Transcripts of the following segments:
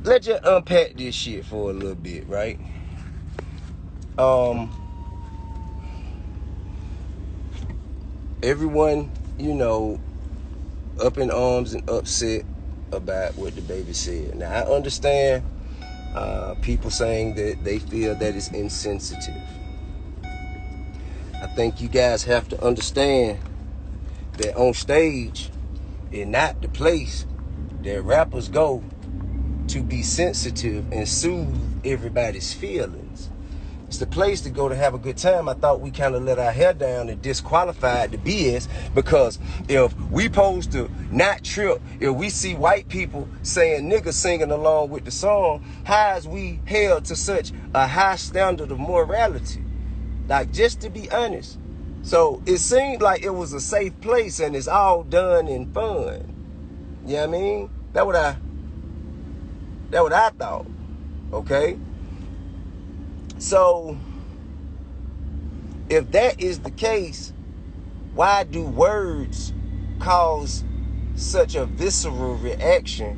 let's just unpack this shit for a little bit, right? Everyone, you know, up in arms and upset about what DaBaby said. Now, I understand people saying that they feel that it's insensitive. I think you guys have to understand that on stage is not the place that rappers go to be sensitive and soothe everybody's feelings. It's the place to go to have a good time. I thought we kind of let our hair down and disqualified the BS, because if we supposed to not trip, if we see white people saying nigga singing along with the song, how is we held to such a high standard of morality? Like, just to be honest. So it seemed like it was a safe place and it's all done in fun. You know what I mean? That's what I thought. Okay? So, if that is the case, why do words cause such a visceral reaction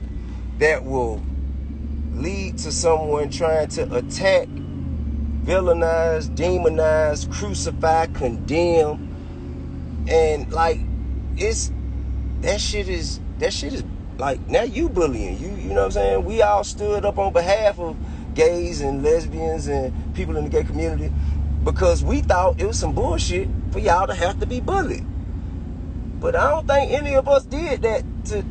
that will lead to someone trying to attack, villainize, demonize, crucify, condemn? And like, that shit is like, now you bullying. You know what I'm saying? We all stood up on behalf of gays and lesbians and people in the gay community because we thought it was some bullshit for y'all to have to be bullied. But I don't think any of us did that to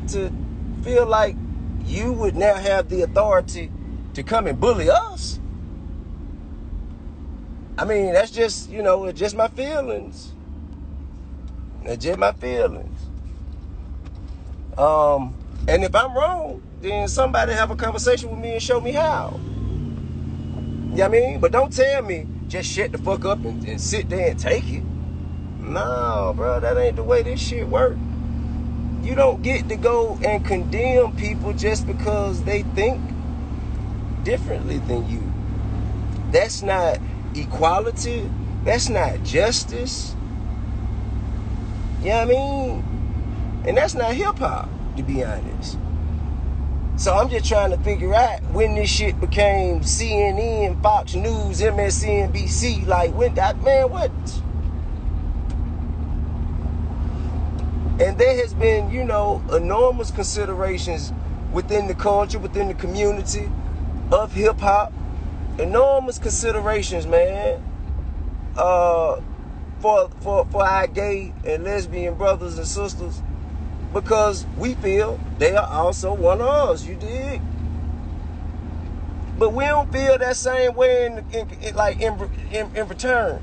feel like you would now have the authority to come and bully us. I mean, that's just, you know, it's just my feelings. It's just my feelings. And if I'm wrong, then somebody have a conversation with me and show me how. You know what I mean? But don't tell me just shut the fuck up and sit there and take it. No, bro, that ain't the way this shit work. You don't get to go and condemn people just because they think differently than you. That's not equality. That's not justice. You know what I mean? And that's not hip-hop, to be honest. So I'm just trying to figure out when this shit became CNN, Fox News, MSNBC. Like, when that, man, what? And there has been, you know, enormous considerations within the culture, within the community of hip-hop. Enormous considerations, man, for our gay and lesbian brothers and sisters, because we feel they are also one of us, you dig? But we don't feel that same way in return.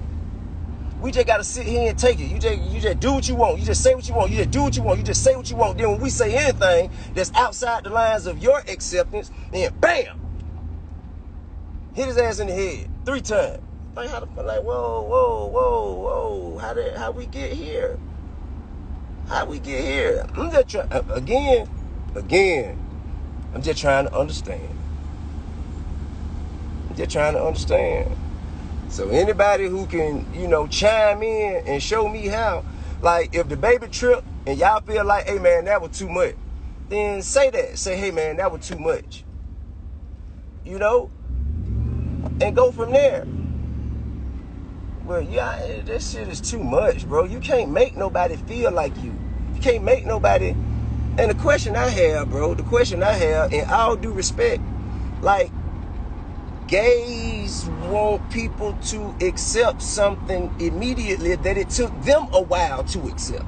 We just gotta sit here and take it. You just do what you want. You just say what you want. You just do what you want. You just say what you want. Then when we say anything that's outside the lines of your acceptance, then bam! Hit his ass in the head 3 times. Like, whoa. How we get here? How we get here? I'm just trying, again, I'm just trying to understand. So anybody who can, you know, chime in and show me how, like, if DaBaby tripped and y'all feel like, hey man, that was too much, then say that. Say, hey man, that was too much. You know? And go from there. Well, yeah, this shit is too much, bro. You can't make nobody feel like you. You can't make nobody. And the question I have, bro, in all due respect, like, gays want people to accept something immediately that it took them a while to accept.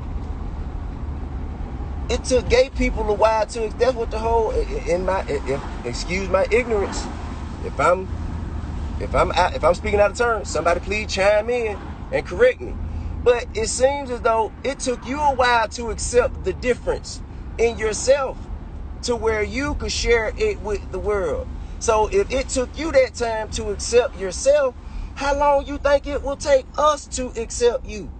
It took gay people a while to. That's what the whole. Excuse my ignorance. If I'm speaking out of turn, somebody please chime in and correct me. But it seems as though it took you a while to accept the difference in yourself to where you could share it with the world. So if it took you that time to accept yourself, how long you think it will take us to accept you?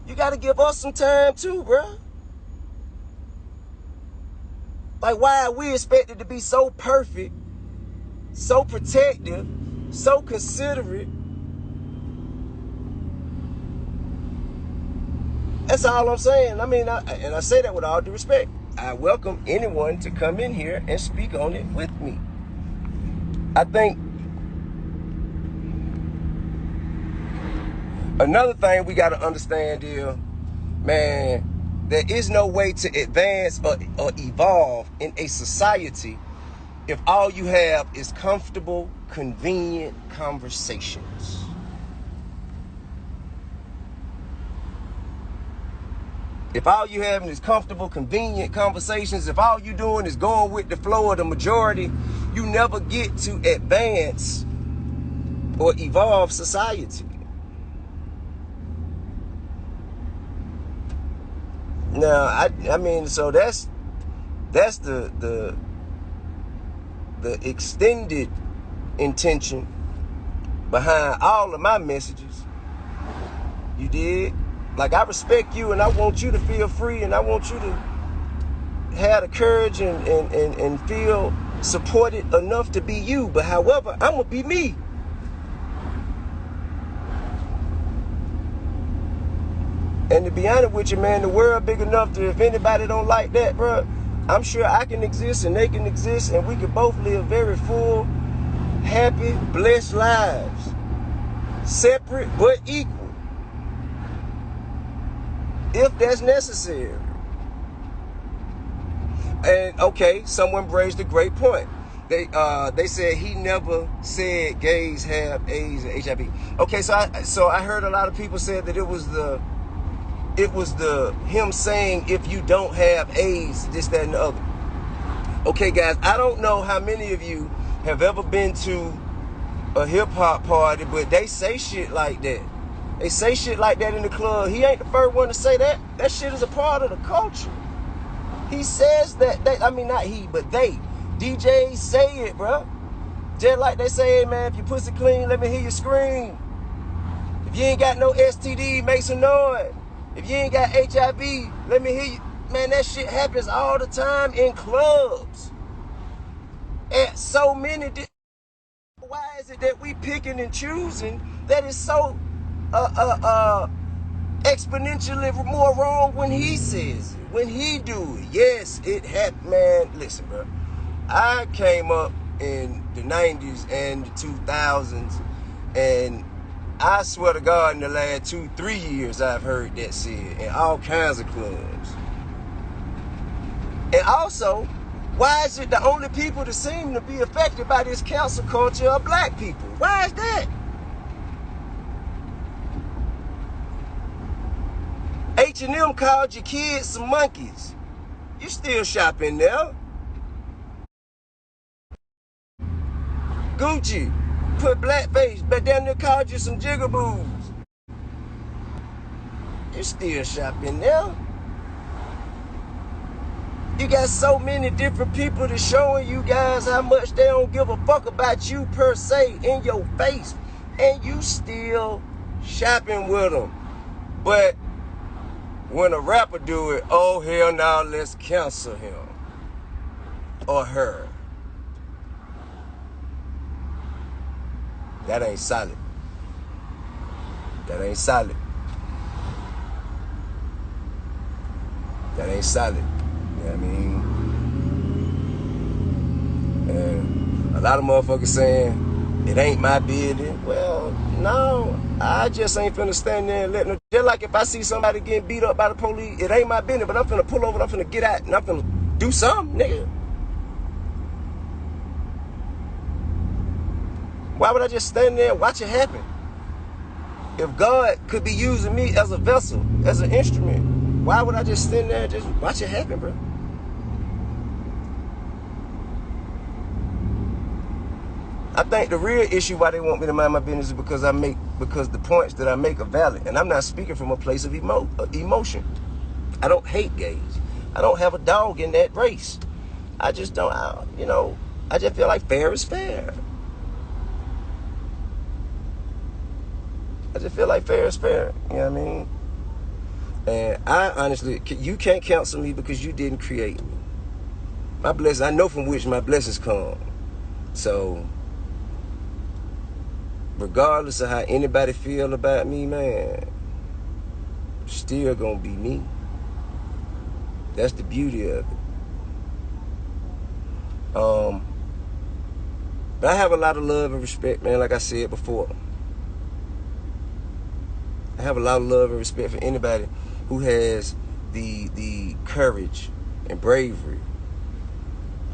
You got to give us some time too, bro. Like, why are we expected to be so perfect, so protective, so considerate? That's all I'm saying. I mean, I say that with all due respect. I welcome anyone to come in here and speak on it with me. I think another thing we got to understand is, man, there is no way to advance or evolve in a society if all you have is comfortable, convenient conversations. If all you having is comfortable, convenient conversations, if all you doing is going with the flow of the majority, you never get to advance or evolve society. Now, I mean, so that's the extended intention behind all of my messages. You did? Like, I respect you and I want you to feel free and I want you to have the courage and feel supported enough to be you. But however, I'm going to be me. And to be honest with you, man, the world big enough to, if anybody don't like that, bro, I'm sure I can exist and they can exist and we can both live very full, happy, blessed lives. Separate but equal. If that's necessary. And okay, someone raised a great point. They said he never said gays have AIDS and HIV. Okay, so I heard a lot of people say that it was him saying if you don't have AIDS, this, that, and the other. Okay, guys, I don't know how many of you have ever been to a hip hop party, but they say shit like that. They say shit like that in the club. He ain't the first one to say that. That shit is a part of the culture. He says that. I mean, not he, but they. DJs say it, bro. Just like they say, hey, man, if your pussy clean, let me hear you scream. If you ain't got no STD, make some noise. If you ain't got HIV, let me hear you. Man, that shit happens all the time in clubs. At so many. Why is it that we picking and choosing that is so exponentially more wrong when he says it, when he do it? Yes, it happened, man. Listen, bro. I came up in the 90s and the 2000s, and I swear to God, in the last 2-3 years, I've heard that said in all kinds of clubs. And also, why is it the only people that seem to be affected by this cancel culture are black people? Why is that? H&M called your kids some monkeys. You still shopping there. Gucci put blackface, but then they called you some jiggaboos. You still shopping there. You got so many different people that's showing you guys how much they don't give a fuck about you per se in your face, and you still shopping with them. But when a rapper do it, oh hell no, let's cancel him or her. That ain't solid. That ain't solid. That ain't solid. You know what I mean? And a lot of motherfuckers saying, it ain't my business. Well, no, I just ain't finna stand there and let no. Just like if I see somebody getting beat up by the police, it ain't my business, but I'm finna pull over, I'm finna get out, and I'm finna do something, nigga. Why would I just stand there and watch it happen? If God could be using me as a vessel, as an instrument, why would I just stand there and just watch it happen, bro? I think the real issue why they want me to mind my business is because the points that I make are valid. And I'm not speaking from a place of emotion. I don't hate gays. I don't have a dog in that race. I just don't, I just feel like fair is fair. I just feel like fair is fair. You know what I mean? And I honestly, you can't counsel me because you didn't create me. My blessings, I know from which my blessings come. So, regardless of how anybody feel about me, man, still gonna be me. That's the beauty of it. But I have a lot of love and respect, man. Like I said before, I have a lot of love and respect for anybody who has the courage and bravery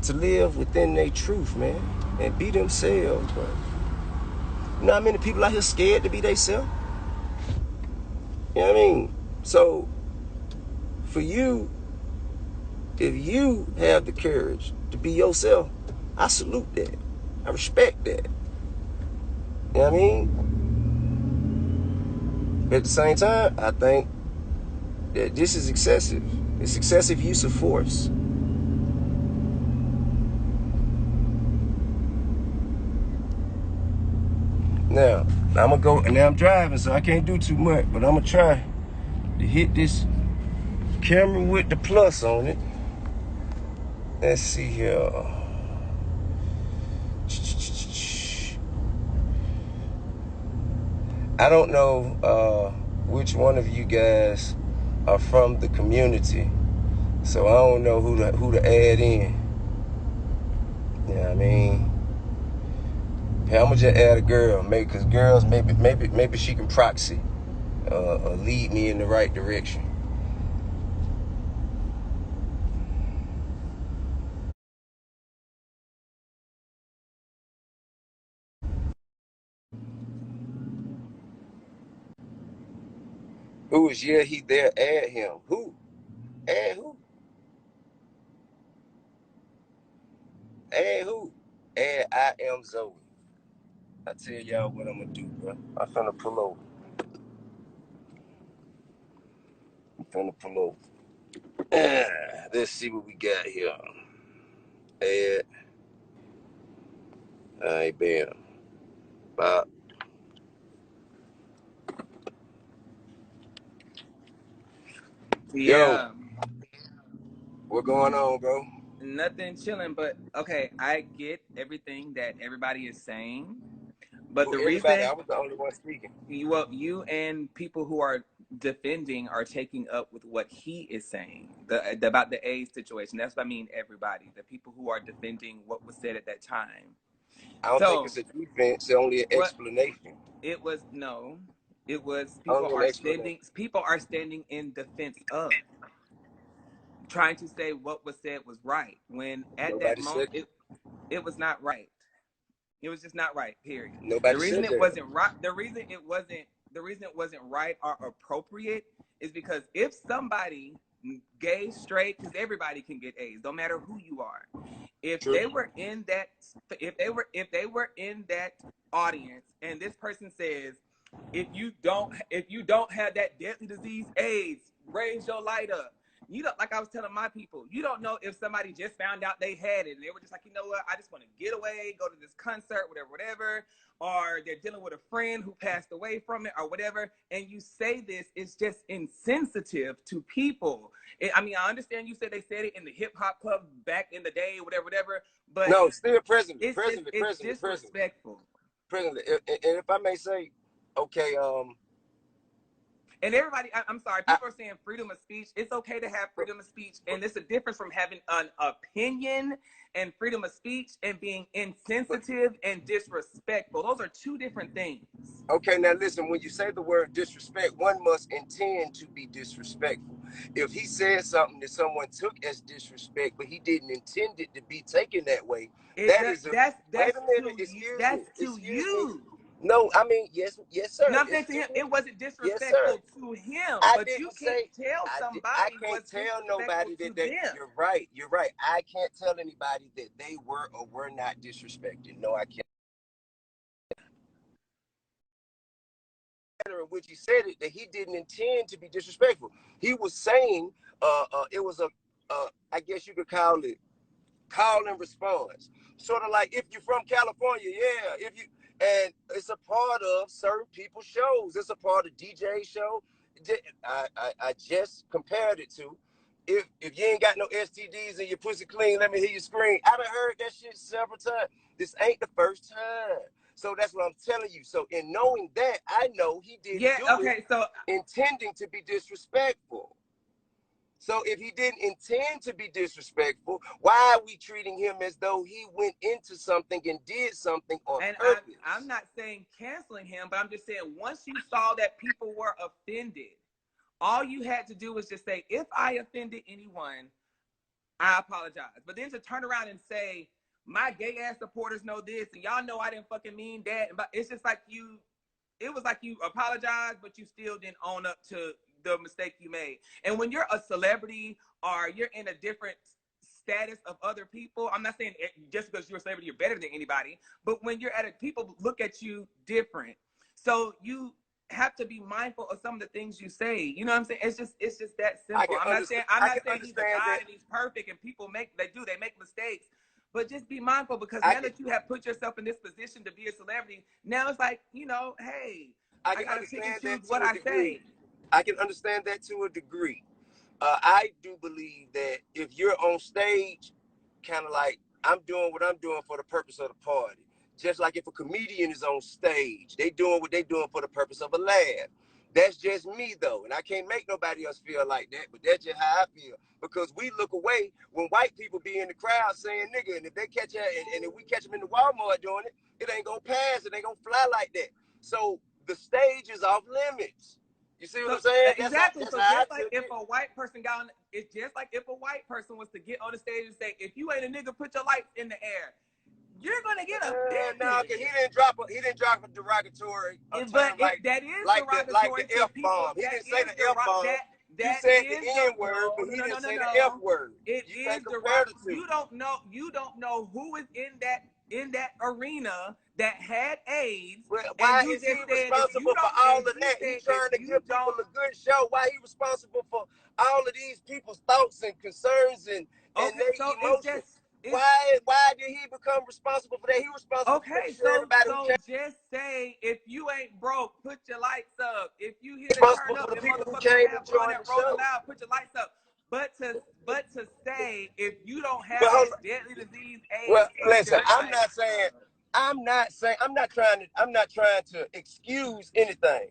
to live within their truth, man, and be themselves, bro. You know how many people out here scared to be themselves? You know what I mean? So, for you, if you have the courage to be yourself, I salute that. I respect that. You know what I mean? But at the same time, I think that this is excessive. It's excessive use of force. Now I'm gonna go, and now I'm driving, so I can't do too much, but I'm gonna try to hit this camera with the plus on it. Let's see here. I don't know which one of you guys are from the community, so I don't know who to add in. You know what I mean? Hey, I'm gonna just add a girl, maybe, cause girls maybe she can proxy, lead me in the right direction. Who is he there? Add him. Who? Add who? Add who? Add I am Zoie. I tell y'all what I'm gonna do, bro. I'm finna pull over. Let's see what we got here. Add. Alright, bam. Bop. Yo, Yeah, what going on, bro? nothing chilling, but okay, I get everything that everybody is saying, but Who? the Everybody? reason I was the only one speaking. you and people who are defending are taking up with what he is saying about the AIDS situation. That's what I mean. Everybody, the people who are defending what was said at that time. I don't think So it's a defense. It's only an what explanation. it was, no, it was Only an explanation. people are standing in defense of trying to say what was said was right when at that Nobody moment said that. it was not right. It was just not right. Period. The Nobody reason said it that. wasn't right. The reason it wasn't right or appropriate is because if somebody, gay, straight, because everybody can get AIDS, no matter who you are. If True. they were in that, if they were in that audience, and this person says, if you don't have that deadly disease AIDS, raise your light up. You don't, like I was telling my people, you don't know if somebody just found out they had it and they were just like, you know what, I just want to get away, go to this concert, whatever, or they're dealing with a friend who passed away from it or whatever, and you say this, it's just insensitive to people. I mean, I understand you said they said it in the hip hop club back in the day, whatever, but No, still presently. it's disrespectful. And if I may say, okay, And everybody, I'm sorry, I, people are saying freedom of speech. It's okay to have freedom of speech. And there's a difference from having an opinion and freedom of speech and being insensitive and disrespectful. Those are two different things. okay, now listen, when you say the word disrespect, one must intend to be disrespectful. If he said something that someone took as disrespect, but he didn't intend it to be taken that way, that is a, wait a minute, That's to excuse me. you. No, I mean, yes, sir. No, I'm saying to him, it wasn't Yes, sir. disrespectful to him, I but you didn't can't say tell I somebody can't what's tell disrespectful nobody to that them. you're right. You're right. I can't tell anybody that they were or were not disrespected. No, I can't. In which he said it that he didn't intend to be disrespectful. He was saying it was a I guess you could call it call and response. Sort of like if you're from California, yeah, if you and it's a part of certain people's shows. It's a part of DJ show. I just compared it to if you ain't got no STDs and your pussy clean, let me hear you scream. I done heard that shit several times. This ain't the first time. So that's what I'm telling you. So in knowing that, I know he didn't Yeah, do it okay, so intending to be disrespectful. So if he didn't intend to be disrespectful, why are we treating him as though he went into something and did something on purpose? I'm not saying canceling him, but I'm just saying once you saw that people were offended, all you had to do was just say, if I offended anyone, I apologize. But then to turn around and say, my gay ass supporters know this, and y'all know I didn't fucking mean that. But it's just like it was like you apologized, but you still didn't own up to the mistake you made. And when you're a celebrity or you're in a different status of other people, I'm not saying just because you're a celebrity, you're better than anybody, but when you're at people look at you different. So you have to be mindful of some of the things you say. You know what I'm saying? It's just that simple. I'm not saying he's a god and he's perfect and people make mistakes. But just be mindful, because now that you have put yourself in this position to be a celebrity, now it's like, hey, I gotta pick and choose what I say. I can understand that to a degree. I do believe that if you're on stage, kind of like I'm doing what I'm doing for the purpose of the party. Just like if a comedian is on stage, they doing what they doing for the purpose of a laugh. That's just me though, and I can't make nobody else feel like that, but that's just how I feel. Because we look away when white people be in the crowd saying nigga, and if they catch her, and if we catch them in the Walmart doing it, it ain't gonna pass, it ain't gonna fly like that. So the stage is off limits. You see what I'm saying? Exactly. So just like if a white person got on, it's just like if a white person was to get on the stage and say, if you ain't a nigga, put your lights in the air. You're gonna get offended. No, because he didn't drop a derogatory term like that is like derogatory the F bomb. He didn't say the F bomb. He said the N word, but he didn't say the F word. It is derogatory. You don't know who is in that arena that had AIDS. Well, why is he responsible for all of that? He's trying to give people a good show. Why he responsible for all of these people's thoughts and concerns and their emotions? Why did he become responsible for that? He responsible for everybody who came. Just say, if you ain't broke, put your lights up. If you here to turn up and motherfuckers have fun and roll loud, put your lights up. But to say, if you don't have this deadly disease, AIDS. Well, listen, I'm not trying to excuse anything,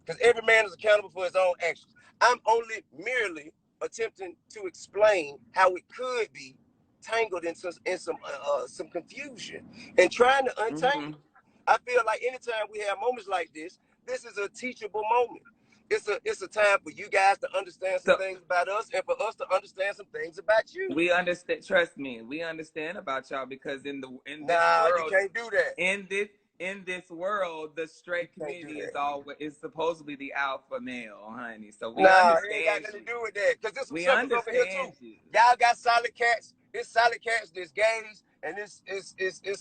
because every man is accountable for his own actions. I'm only merely attempting to explain how it could be tangled in some confusion and trying to untangle. I feel like anytime we have moments like this is a teachable moment. It's a time for you guys to understand some things about us and for us to understand some things about you. We understand. Trust me, we understand about y'all, because in this world, you can't do that. In this world, the straight community is supposedly the alpha male, honey. So we understand. It ain't got nothing to do with that. Because there's some suckers over here too. You. Y'all got solid cats. It's solid cats. There's gays, and it's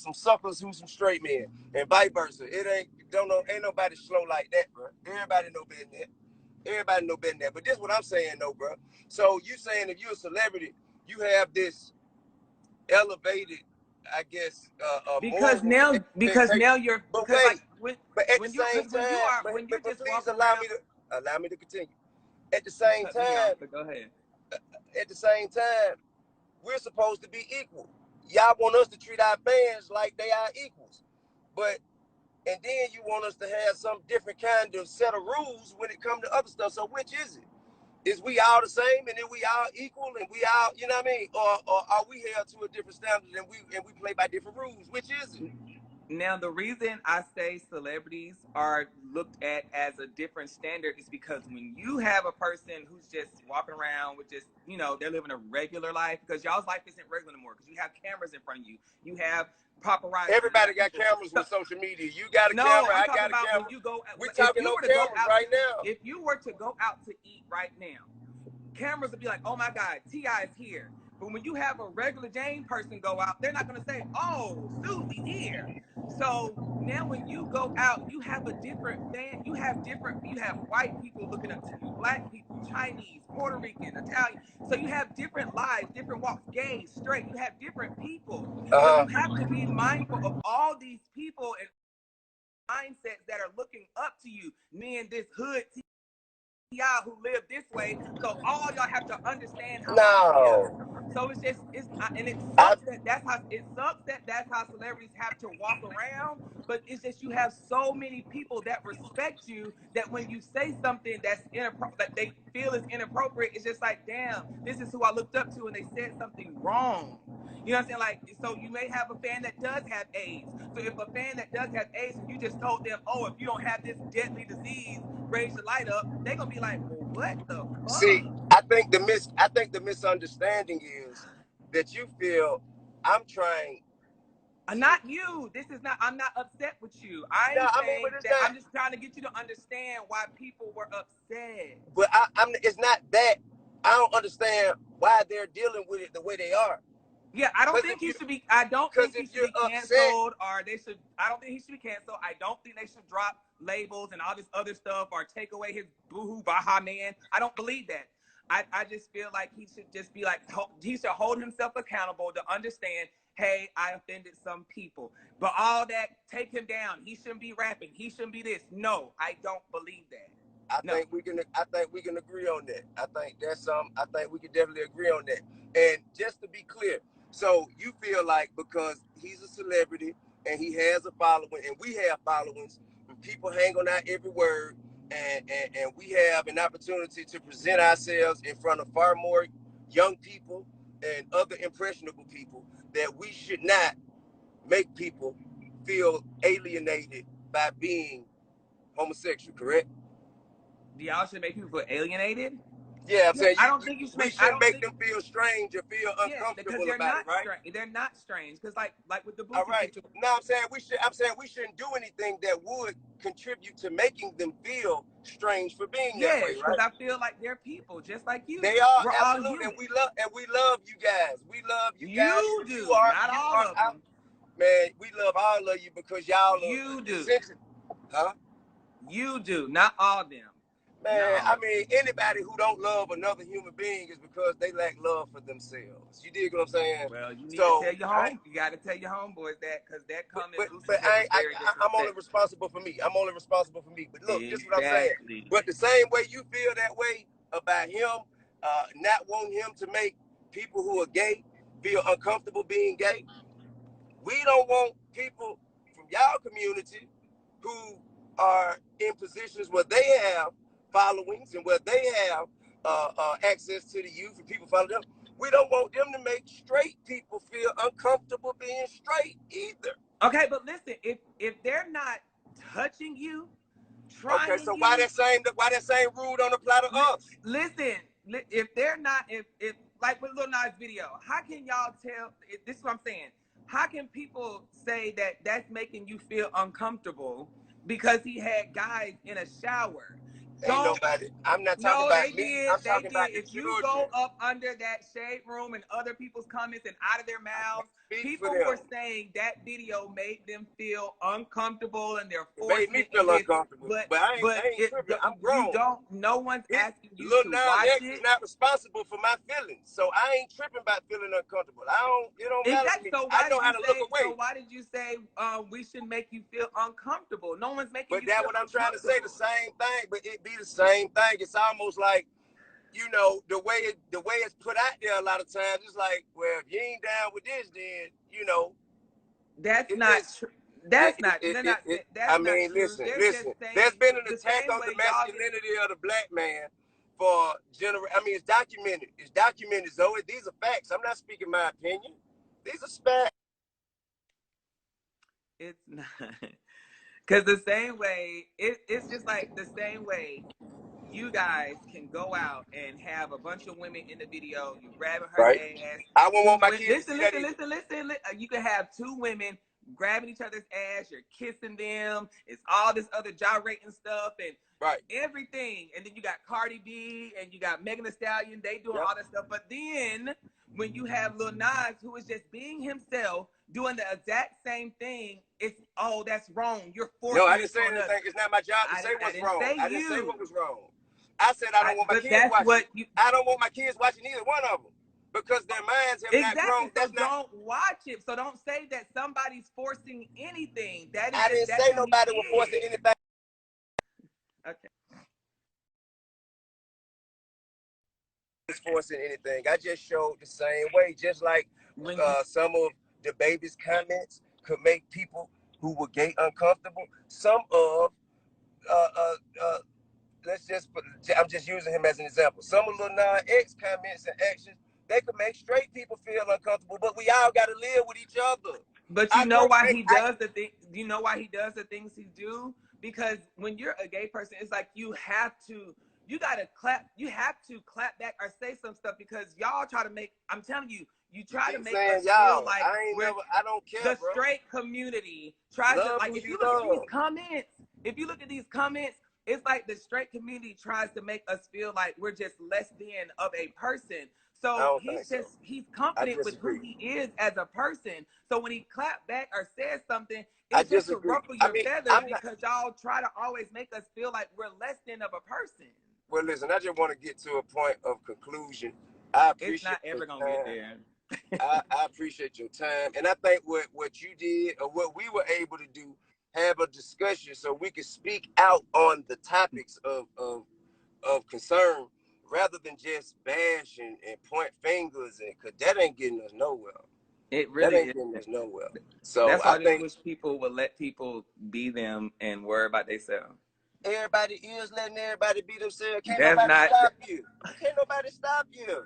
some suckers who's some straight men, and vice versa. Ain't nobody slow like that, bro. Everybody know better than that. Everybody know better than that. But this is what I'm saying, though, bro. So you saying if you're a celebrity, you have this elevated, I guess, because now you're. But wait, but at the same time, please allow me to continue. At the same time, go ahead. At the same time, we're supposed to be equal. Y'all want us to treat our fans like they are equals, and then you want us to have some different kind of set of rules when it comes to other stuff. So which is it? Is we all the same and then we all equal and we all, you know what I mean? Or are we held to a different standard and we play by different rules? Which is it? Now, the reason I say celebrities are looked at as a different standard is because when you have a person who's just walking around with just, they're living a regular life, because y'all's life isn't regular anymore, because you have cameras in front of you. You have paparazzi. Everybody got cameras with social media. You got a camera, I got a camera. When you go, we're talking on cameras right now. If you were to go out to eat right now, cameras would be like, oh my God, T.I. is here. But when you have a regular Jane person go out, they're not going to say, oh, Susie's here. So now when you go out, you have a different fan. You have white people looking up to you, black people, Chinese, Puerto Rican, Italian. So you have different lives, different walks, gay, straight. You have different people. So you have to be mindful of all these people and mindsets that are looking up to you. Me and this hood y'all who live this way, so all y'all have to understand how I feel. So it's just and it I sucks that's how celebrities have to walk around. But it's just you have so many people that respect you that when you say something that's inappropriate, that they feel is inappropriate, it's just like, damn, this is who I looked up to, and they said something wrong. You know what I'm saying? Like, so you may have a fan that does have AIDS. So if a fan that does have AIDS and you just told them, oh, if you don't have this deadly disease, raise your light up, they're gonna be like, well, what the fuck? see. I think the misunderstanding is that you feel I'm trying to. Not you. This is not. I'm not upset with you. No, I'm I mean, but saying it's that not. I'm just trying to get you to understand why people were upset. But I'm. It's not that. I don't understand why they're dealing with it the way they are. Yeah, I don't Because think if he you, should be. I don't because think he if should you're be upset, canceled, or they should. I don't think he should be canceled. I don't think they should drop labels and all this other stuff, or take away his boohoo baha man. I don't believe that. I just feel like he should just be like, he should hold himself accountable to understand, hey, I offended some people. But all that, take him down. He shouldn't be rapping. He shouldn't be this. No, I don't believe that. No. I think we can agree on that. I think we can definitely agree on that. And just to be clear, so you feel like because he's a celebrity and he has a following and we have followings and people hang on our every word and we have an opportunity to present ourselves in front of far more young people and other impressionable people, that we should not make people feel alienated by being homosexual, correct? Y'all should make people feel alienated. Yeah, I'm saying I don't think you should we make. I shouldn't don't make think. them feel strange or feel Yeah, because uncomfortable they're about not it, right? strange. They're not strange. Because like with the All Boosie right. situation. Now I'm saying we shouldn't do anything that would contribute to making them feel strange for being that way, Yes, because right? I feel like they're people just like you. They are We're all absolutely, human. and we love you guys. We love you guys. You do, not You all are of out, them. man. We love all of you because y'all are You do. essential, huh? You do, not all of them. Man, No. I mean, anybody who don't love another human being is because they lack love for themselves. You dig what I'm saying? Well, you need to So, tell your home. You got to tell your homeboys that, because that comment Boosie but said was very I'm only disrespectful. responsible for me. I'm only responsible for me. But look, this is what I'm saying. Exactly. But the same way you feel that way about him, not wanting him to make people who are gay feel uncomfortable being gay, we don't want people from y'all community who are in positions where they have followings and where they have access to the youth and people follow them. We don't want them to make straight people feel uncomfortable being straight either. Okay, but listen, if they're not touching you, Okay, trying so you, why that same rule don't apply to us? listen, if they're not, if like with Lil Nas video, how can y'all tell? This is what I'm saying. How can people say that that's making you feel uncomfortable because he had guys in a shower? Ain't Don't. nobody. I'm not talking No, about they me. did. I'm They talking about did. the If you go children. up under that shade room and other people's comments and out of their I can't mouths, speak for people were them. saying that video made them feel uncomfortable and they're It made forcing me it in feel this. uncomfortable. But But but I ain't it tripping. I'm you grown. don't. No one's asking you Lil to Nas watch X is it. not responsible for my feelings, so I ain't tripping about feeling uncomfortable. It don't matter to Exactly. me. So I why know did how you to look say? So away. why did you say we should make you feel uncomfortable? No one's making But you that's feel what I'm trying to say. The uncomfortable. same thing, but it be the same thing. It's almost like, the way it's put out there a lot of times. It's like, well, if you ain't down with this, then That's it, not it's true. That's it, not. it, They're it, not. it, That's I not mean, true. listen, They're just listen. There's saying been an the attack same on the way y'all get. masculinity of the black man for I mean, it's documented. It's documented, Zoe. These are facts. I'm not speaking my opinion. These are facts. It's not. Because the same way, it's just like the same way you guys can go out and have a bunch of women in the video, you grabbing her Right. ass. I wouldn't want my kids to Listen, see that listen, either. listen, listen. You can have two women grabbing each other's ass, you're kissing them, it's all this other gyrating stuff and Right. everything. And then you got Cardi B and you got Megan Thee Stallion, they doing Yep. all that stuff. But then when you have Lil Nas, who is just being himself, doing the exact same thing, it's, oh, that's wrong. You're No, I forcing didn't this say on us. anything. It's not my job to say I what's didn't wrong. say I didn't say what you. was wrong. I said I don't want my But kids that's watching. what you. I don't want my kids watching either one of them because their minds have not Exactly. grown. So That's not. don't watch it. So don't say that somebody's forcing anything. That is I just, didn't that's say who he nobody was forcing is. anything. Okay. forcing anything. I just showed the same way, just like some of DaBaby's comments could make people who were gay uncomfortable. Some of I'm just using him as an example. Some of Lil Nas X comments and actions, they could make straight people feel uncomfortable, but we all got to live with each other. But you know why he does the thing? You know why he does the things he do? Because when you're a gay person, it's like you have to clap back or say some stuff, because y'all try to make, I'm telling you, you try to make us feel like I don't care, the straight community tries to, like, if you look at these comments, it's like the straight community tries to make us feel like we're just less than of a person. So he's confident with who he is as a person. So when he clapped back or says something, it's just to ruffle your feathers, because y'all try to always make us feel like we're less than of a person. Well, listen, I just want to get to a point of conclusion. I appreciate it's not ever gonna get there. I appreciate your time, and I think what you did, or what we were able to do, have a discussion so we could speak out on the topics of concern, rather than just bash and point fingers, and because that ain't getting us nowhere. It really ain't getting us nowhere. So that's why I just wish people would let people be them and worry about themselves. Everybody is letting everybody be themselves. Can't nobody stop you. Can't nobody stop you.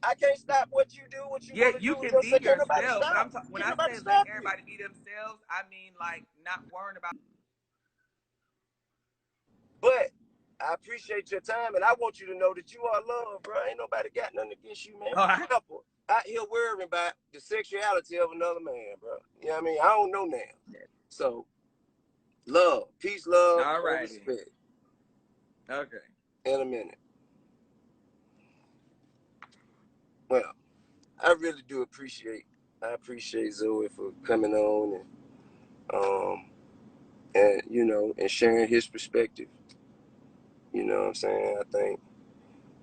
I can't stop what you do, what you want to do. You can be yourself. But when I say let everybody be themselves, I mean like not worrying about. But I appreciate your time, and I want you to know that you are loved, bro. Ain't nobody got nothing against you, man. Couple out here worrying about the sexuality of another man, bro. You know what I mean? I don't know now. So, love, peace, love, and respect. Okay. In a minute. Well, I really do appreciate Zoie for coming on and you know, and sharing his perspective. You know what I'm saying? I think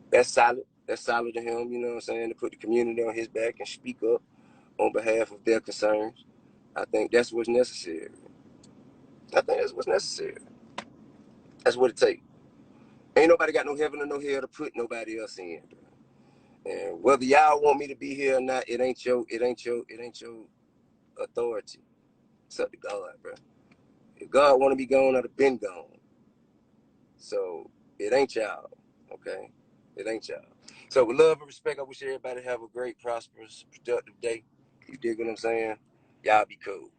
that's solid. That's solid to him, you know what I'm saying, to put the community on his back and speak up on behalf of their concerns. I think that's what's necessary. I think that's what's necessary. That's what it takes. Ain't nobody got no heaven or no hell to put nobody else in, bro. And whether y'all want me to be here or not, it ain't your authority. It's up to God, bro. If God want to be gone, I'd have been gone. So it ain't y'all, okay? It ain't y'all. So with love and respect, I wish everybody have a great, prosperous, productive day. You dig what I'm saying? Y'all be cool.